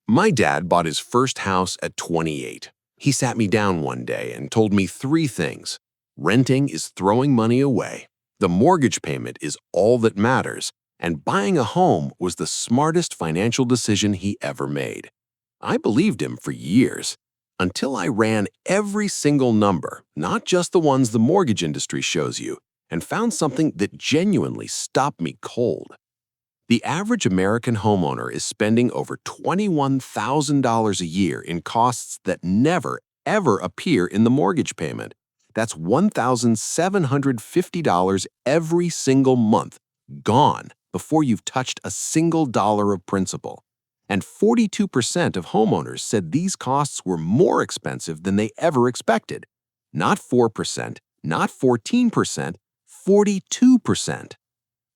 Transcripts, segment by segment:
My dad bought his first house at 28. He sat me down one day and told me three things. Renting is throwing money away. The mortgage payment is all that matters. And buying a home was the smartest financial decision he ever made. I believed him for years, until I ran every single number, not just the ones the mortgage industry shows you, and found something that genuinely stopped me cold. The average American homeowner is spending over $21,000 a year in costs that never, ever appear in the mortgage payment. That's $1,750 every single month, gone before you've touched a single dollar of principal. And 42% of homeowners said these costs were more expensive than they ever expected. Not 4%, not 14%, 42%.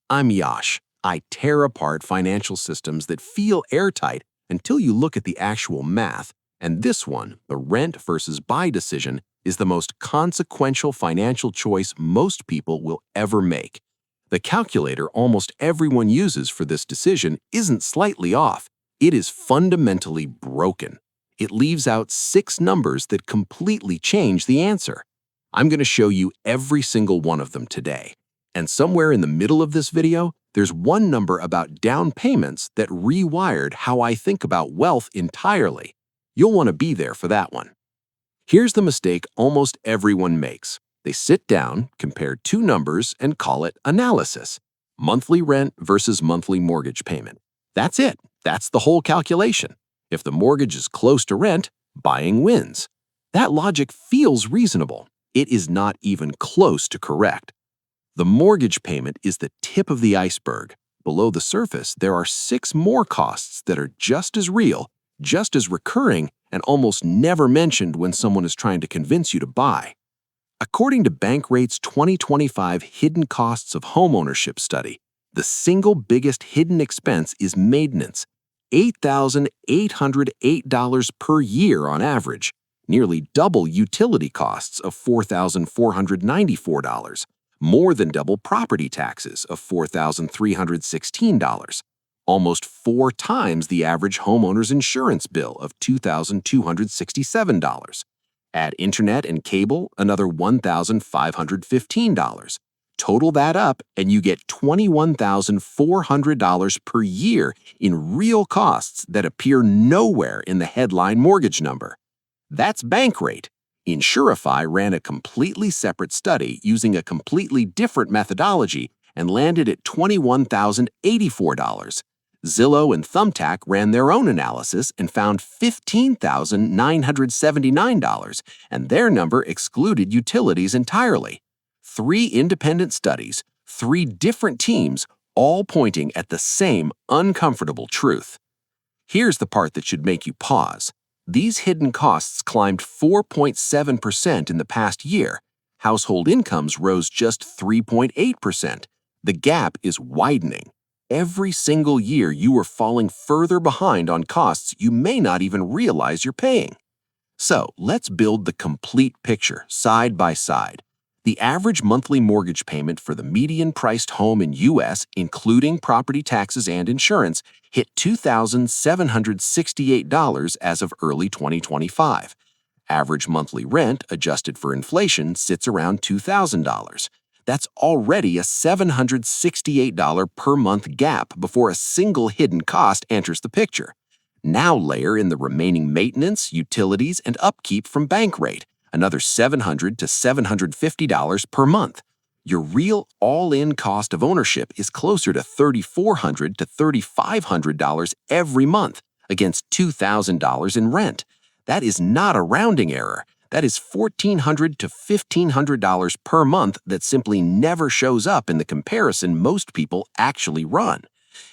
I'm Yash. I tear apart financial systems that feel airtight until you look at the actual math, and this one, the rent versus buy decision, is the most consequential financial choice most people will ever make. The calculator almost everyone uses for this decision isn't slightly off, it is fundamentally broken. It leaves out 6 numbers that completely change the answer. I'm going to show you every single one of them today. And somewhere in the middle of this video, there's one number about down payments that rewired how I think about wealth entirely. You'll want to be there for that one. Here's the mistake almost everyone makes. They sit down, compare 2 numbers, and call it analysis. Monthly rent versus monthly mortgage payment. That's it. That's the whole calculation. If the mortgage is close to rent, buying wins. That logic feels reasonable. It is not even close to correct. The mortgage payment is the tip of the iceberg. Below the surface, there are 6 more costs that are just as real, just as recurring, and almost never mentioned when someone is trying to convince you to buy. According to Bankrate's 2025 Hidden Costs of Homeownership study, the single biggest hidden expense is maintenance, $8,808 per year on average, nearly double utility costs of $4,494. More than double property taxes of $4,316, almost 4 times the average homeowner's insurance bill of $2,267. Add internet and cable, another $1,515. Total that up, and you get $21,400 per year in real costs that appear nowhere in the headline mortgage number. That's Bankrate. Insurify ran a completely separate study using a completely different methodology and landed at $21,084. Zillow and Thumbtack ran their own analysis and found $15,979, and their number excluded utilities entirely. 3 independent studies, 3 different teams, all pointing at the same uncomfortable truth. Here's the part that should make you pause. These hidden costs climbed 4.7% in the past year. Household incomes rose just 3.8%. The gap is widening. Every single year, you are falling further behind on costs you may not even realize you're paying. So, let's build the complete picture side by side. The average monthly mortgage payment for the median-priced home in U.S., including property taxes and insurance, hit $2,768 as of early 2025. Average monthly rent, adjusted for inflation, sits around $2,000. That's already a $768 per month gap before a single hidden cost enters the picture. Now layer in the remaining maintenance, utilities, and upkeep from Bankrate, another $700 to $750 per month. Your real all-in cost of ownership is closer to $3,400 to $3,500 every month against $2,000 in rent. That is not a rounding error. That is $1,400 to $1,500 per month that simply never shows up in the comparison most people actually run.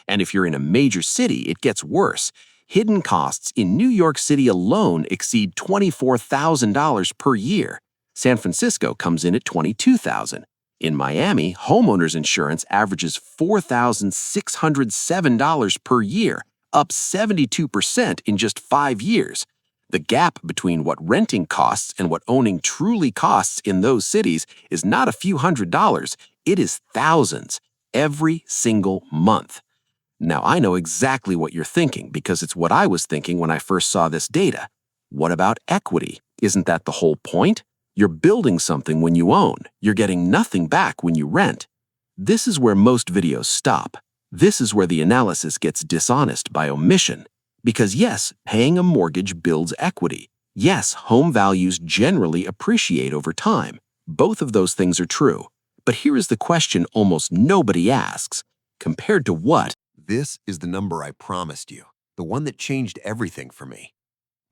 And if you're in a major city, it gets worse. Hidden costs in New York City alone exceed $24,000 per year. San Francisco comes in at $22,000. In Miami, homeowners insurance averages $4,607 per year, up 72% in just 5 years. The gap between what renting costs and what owning truly costs in those cities is not a few $100s, it is thousands every single month. Now, I know exactly what you're thinking because it's what I was thinking when I first saw this data. What about equity? Isn't that the whole point? You're building something when you own. You're getting nothing back when you rent. This is where most videos stop. This is where the analysis gets dishonest by omission. Because yes, paying a mortgage builds equity. Yes, home values generally appreciate over time. Both of those things are true. But here is the question almost nobody asks. Compared to what? This is the number I promised you, the one that changed everything for me.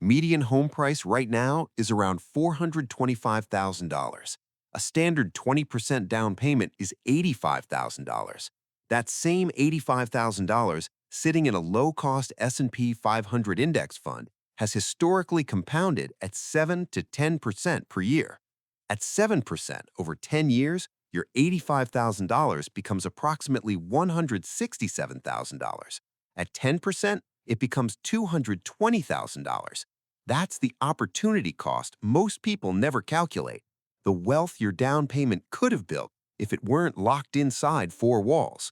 Median home price right now is around $425,000. A standard 20% down payment is $85,000. That same $85,000 sitting in a low-cost S&P 500 index fund has historically compounded at 7 to 10% per year. At 7% over 10 years, your $85,000 becomes approximately $167,000. At 10%, it becomes $220,000. That's the opportunity cost most people never calculate, the wealth your down payment could have built if it weren't locked inside four walls.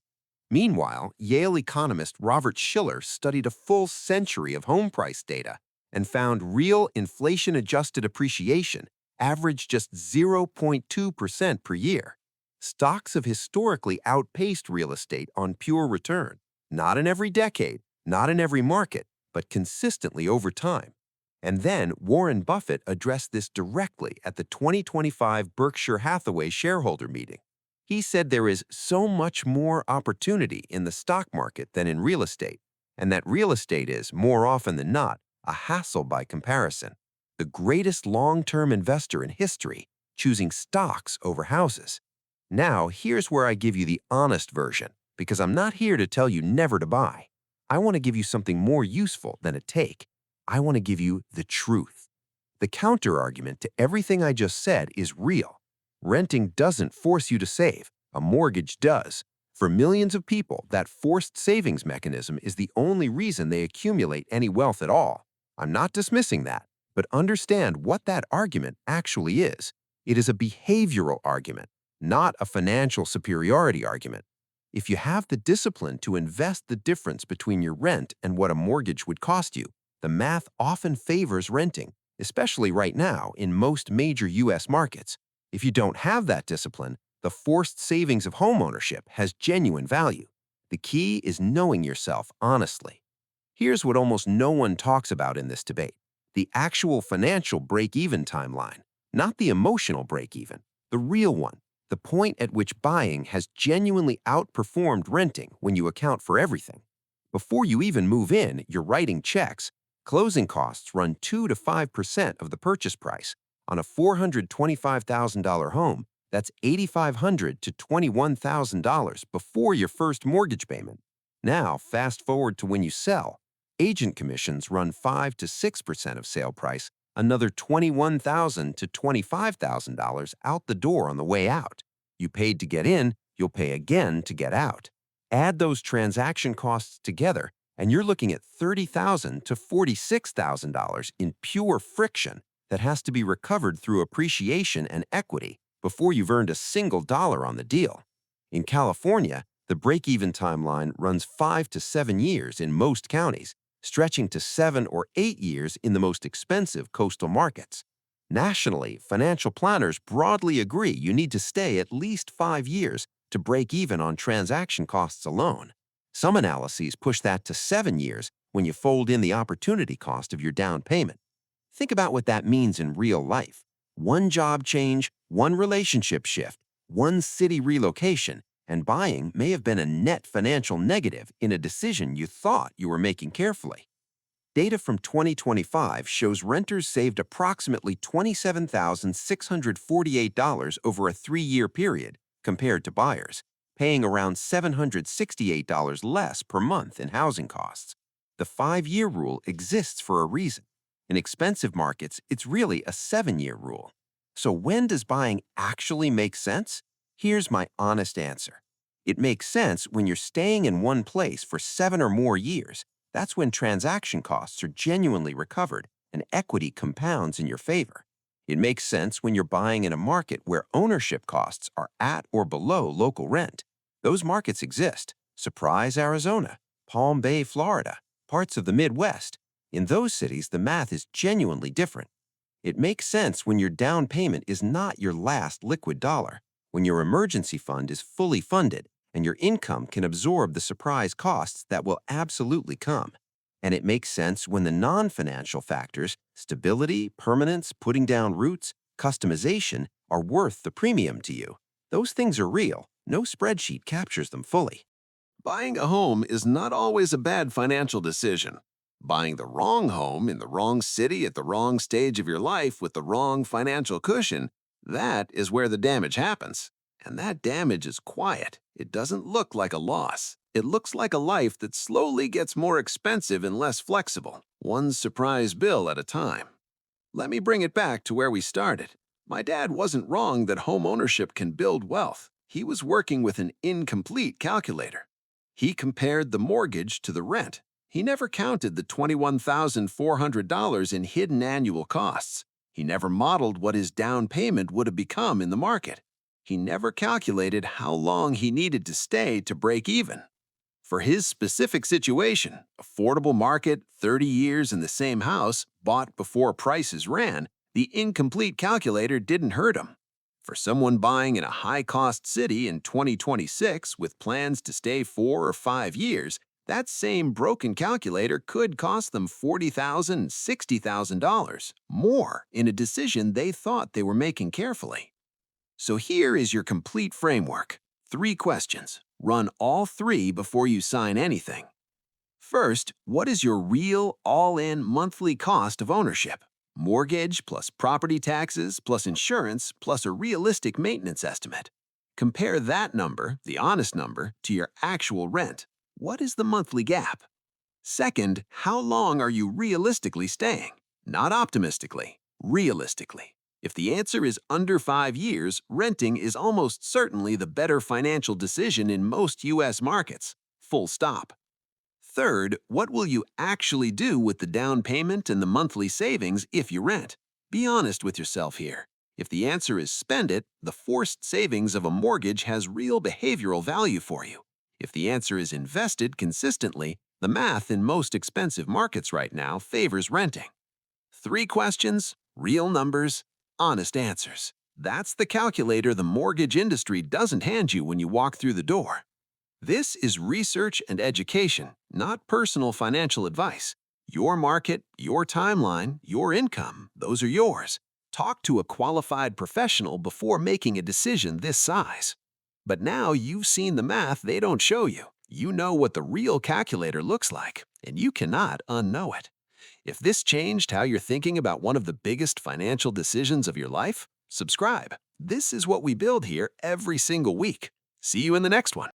Meanwhile, Yale economist Robert Shiller studied a full century of home price data and found real inflation-adjusted appreciation averaged just 0.2% per year. Stocks have historically outpaced real estate on pure return, not in every decade, not in every market, but consistently over time. And then Warren Buffett addressed this directly at the 2025 Berkshire Hathaway shareholder meeting. He said there is so much more opportunity in the stock market than in real estate, and that real estate is, more often than not, a hassle by comparison. The greatest long-term investor in history, choosing stocks over houses. Now, here's where I give you the honest version, because I'm not here to tell you never to buy. I want to give you something more useful than a take. I want to give you the truth. The counter-argument to everything I just said is real. Renting doesn't force you to save. A mortgage does. For millions of people, that forced savings mechanism is the only reason they accumulate any wealth at all. I'm not dismissing that, but understand what that argument actually is. It is a behavioral argument, not a financial superiority argument. If you have the discipline to invest the difference between your rent and what a mortgage would cost you, the math often favors renting, especially right now in most major U.S. markets. If you don't have that discipline, the forced savings of homeownership has genuine value. The key is knowing yourself honestly. Here's what almost no one talks about in this debate: the actual financial break-even timeline, not the emotional break-even, the real one, the point at which buying has genuinely outperformed renting when you account for everything. Before you even move in, you're writing checks. Closing costs run 2 to 5% of the purchase price. On a $425,000 home, that's $8,500 to $21,000 before your first mortgage payment. Now, fast forward to when you sell. Agent commissions run 5 to 6% of sale price, another $21,000 to $25,000 out the door on the way out. You paid to get in, you'll pay again to get out. Add those transaction costs together, and you're looking at $30,000 to $46,000 in pure friction that has to be recovered through appreciation and equity before you've earned a single dollar on the deal. In California, the break-even timeline runs 5 to 7 years in most counties, stretching to 7 or 8 years in the most expensive coastal markets. Nationally, financial planners broadly agree you need to stay at least 5 years to break even on transaction costs alone. Some analyses push that to 7 years when you fold in the opportunity cost of your down payment. Think about what that means in real life. One job change, one relationship shift, one city relocation, and buying may have been a net financial negative in a decision you thought you were making carefully. Data from 2025 shows renters saved approximately $27,648 over a 3-year period compared to buyers, paying around $768 less per month in housing costs. The 5-year rule exists for a reason. In expensive markets, it's really a 7-year rule. So when does buying actually make sense? Here's my honest answer. It makes sense when you're staying in one place for 7 or more years. That's when transaction costs are genuinely recovered and equity compounds in your favor. It makes sense when you're buying in a market where ownership costs are at or below local rent. Those markets exist. Surprise, Arizona. Palm Bay, Florida, parts of the Midwest. In those cities, the math is genuinely different. It makes sense when your down payment is not your last liquid dollar, when your emergency fund is fully funded, and your income can absorb the surprise costs that will absolutely come. And it makes sense when the non-financial factors, stability, permanence, putting down roots, customization, are worth the premium to you. Those things are real. No spreadsheet captures them fully. Buying a home is not always a bad financial decision. Buying the wrong home in the wrong city at the wrong stage of your life with the wrong financial cushion, that is where the damage happens. And that damage is quiet. It doesn't look like a loss. It looks like a life that slowly gets more expensive and less flexible, one surprise bill at a time. Let me bring it back to where we started. My dad wasn't wrong that home ownership can build wealth. He was working with an incomplete calculator. He compared the mortgage to the rent. He never counted the $21,400 in hidden annual costs. He never modeled what his down payment would have become in the market. He never calculated how long he needed to stay to break even. For his specific situation, affordable market, 30 years in the same house, bought before prices ran, the incomplete calculator didn't hurt him. For someone buying in a high-cost city in 2026 with plans to stay 4 or 5 years, that same broken calculator could cost them $40,000, $60,000 more in a decision they thought they were making carefully. So here is your complete framework. 3 questions. Run all 3 before you sign anything. First, what is your real all-in monthly cost of ownership? Mortgage plus property taxes plus insurance plus a realistic maintenance estimate. Compare that number, the honest number, to your actual rent. What is the monthly gap? Second, how long are you realistically staying? Not optimistically, realistically. If the answer is under 5 years, renting is almost certainly the better financial decision in most U.S. markets. Full stop. Third, what will you actually do with the down payment and the monthly savings if you rent? Be honest with yourself here. If the answer is spend it, the forced savings of a mortgage has real behavioral value for you. If the answer is invested consistently, the math in most expensive markets right now favors renting. 3 questions, real numbers, honest answers. That's the calculator the mortgage industry doesn't hand you when you walk through the door. This is research and education, not personal financial advice. Your market, your timeline, your income, those are yours. Talk to a qualified professional before making a decision this size. But now you've seen the math they don't show you. You know what the real calculator looks like, and you cannot unknow it. If this changed how you're thinking about one of the biggest financial decisions of your life, subscribe. This is what we build here every single week. See you in the next one.